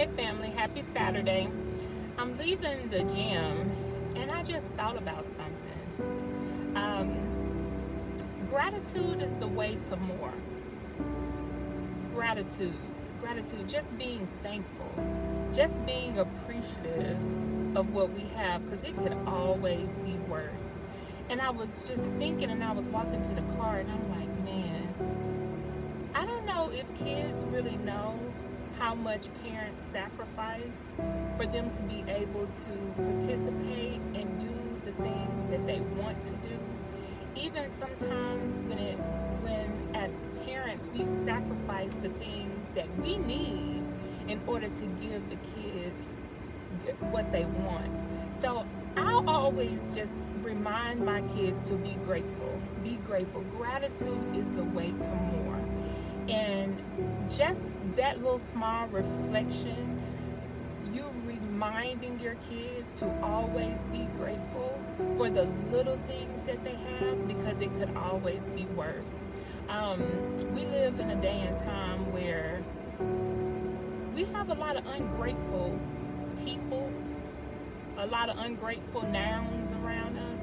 Hey family, happy Saturday. I'm leaving the gym and I just thought about something. Gratitude is the way to more. Gratitude, just being thankful, just being appreciative of what we have, because it could always be worse. And I was just thinking, and I was walking to the car and I'm like, man, I don't know if kids really know how much parents sacrifice for them to be able to participate and do the things that they want to do. Even sometimes when as parents we sacrifice the things that we need in order to give the kids what they want. So I'll always just remind my kids to be grateful. Be grateful. Gratitude is the way to more. And just that little small reflection, you reminding your kids to always be grateful for the little things that they have, because it could always be worse. We live in a day and time where we have a lot of ungrateful people, a lot of ungrateful nouns around us.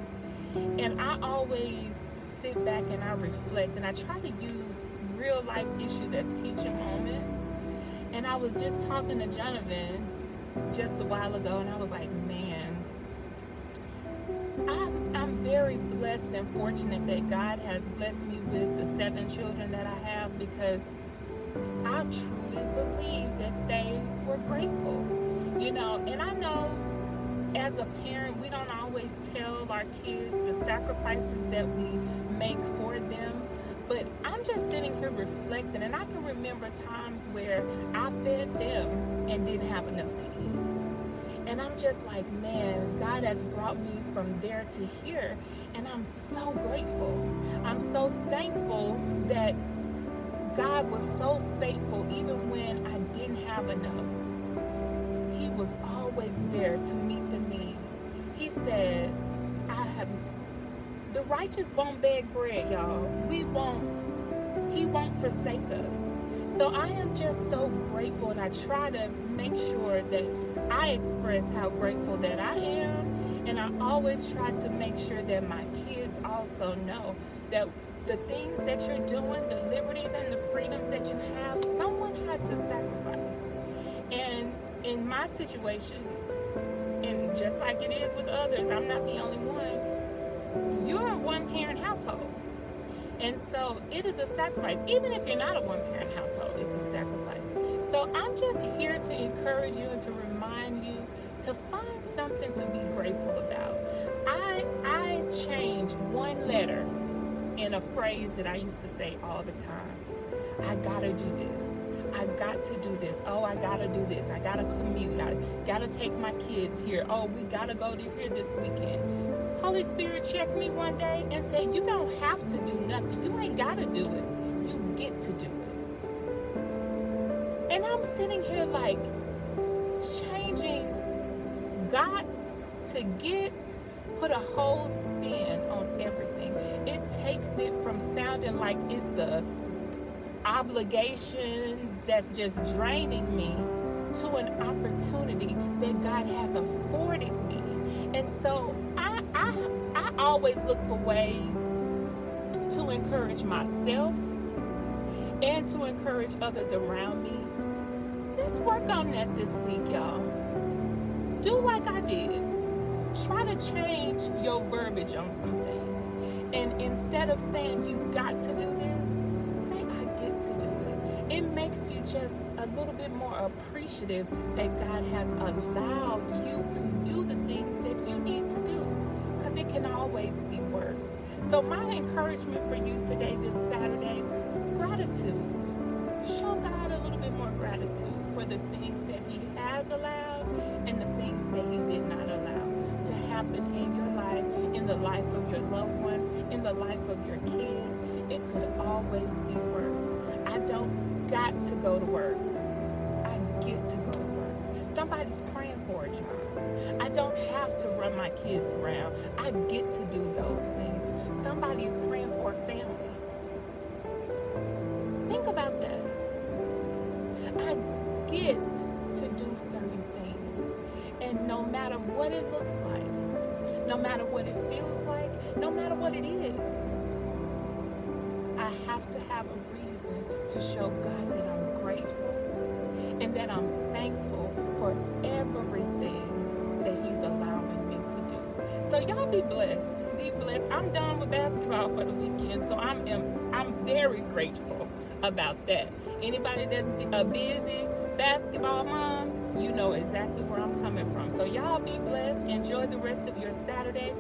And I always sit back and I reflect, and I try to use real life issues as teaching moments. And I was just talking to Jonathan just a while ago, and I was like, man, I'm very blessed and fortunate that God has blessed me with the 7 children that I have, because I truly believe that they were grateful, and I know as a parent, we don't always tell our kids the sacrifices that we make for them. But I'm just sitting here reflecting, and I can remember times where I fed them and didn't have enough to eat. And I'm just like, man, God has brought me from there to here, and I'm so grateful. I'm so thankful that God was so faithful even when I didn't have enough. He was always there to meet the need. He said, the righteous won't beg bread, y'all. He won't forsake us. So I am just so grateful, and I try to make sure that I express how grateful that I am. And I always try to make sure that my kids also know that the things that you're doing, the liberties and the freedoms that you have, someone had to sacrifice. And in my situation, and just like it is with others, I'm not the only one, you're a one-parent household. And so it is a sacrifice. Even if you're not a one-parent household, it's a sacrifice. So I'm just here to encourage you and to remind you to find something to be grateful about. I changed one letter in a phrase that I used to say all the time. I gotta do this. I got to do this. Oh, I gotta do this. I gotta commute. I gotta take my kids here. Oh, we gotta go to here this weekend. Holy Spirit checked me one day and said, you don't have to do nothing. You ain't gotta do it. You get to do it. And I'm sitting here like, changing got to get, put a whole spin on everything. It takes it from sounding like it's a obligation that's just draining me to an opportunity that God has afforded me. And so I always look for ways to encourage myself and to encourage others around me. Let's work on that this week, y'all. Do like I did. Try to change your verbiage on some things. And instead of saying you got to do this, say I get to do it. It makes you just a little bit more appreciative that God has allowed you to do the things that you need to do, because it can always be worse. So my encouragement for you today, this Saturday, gratitude. Show God a little bit more gratitude for the things that He has allowed and the things that He did not allow to happen in your life, in the life of your loved ones, in the life of your kids. It could always be worse. I don't got to go to work. I get to go to work. Somebody's praying for a job. I don't have to run my kids around. I get to do those things. Somebody is praying for a family. Think about that. I get get to do certain things. And no matter what it looks like, no matter what it feels like, no matter what it is, I have to have a reason to show God that I'm grateful and that I'm thankful for everything that He's allowing me to do. So y'all be blessed. Be blessed. I'm done with basketball for the weekend, so I'm very grateful about that. Anybody that's a busy basketball mom, you know exactly where I'm coming from. So y'all be blessed. Enjoy the rest of your Saturday.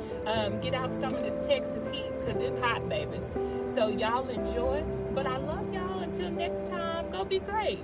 Get out some of this Texas heat because it's hot, baby. So y'all enjoy. But I love y'all. Until next time, go be great.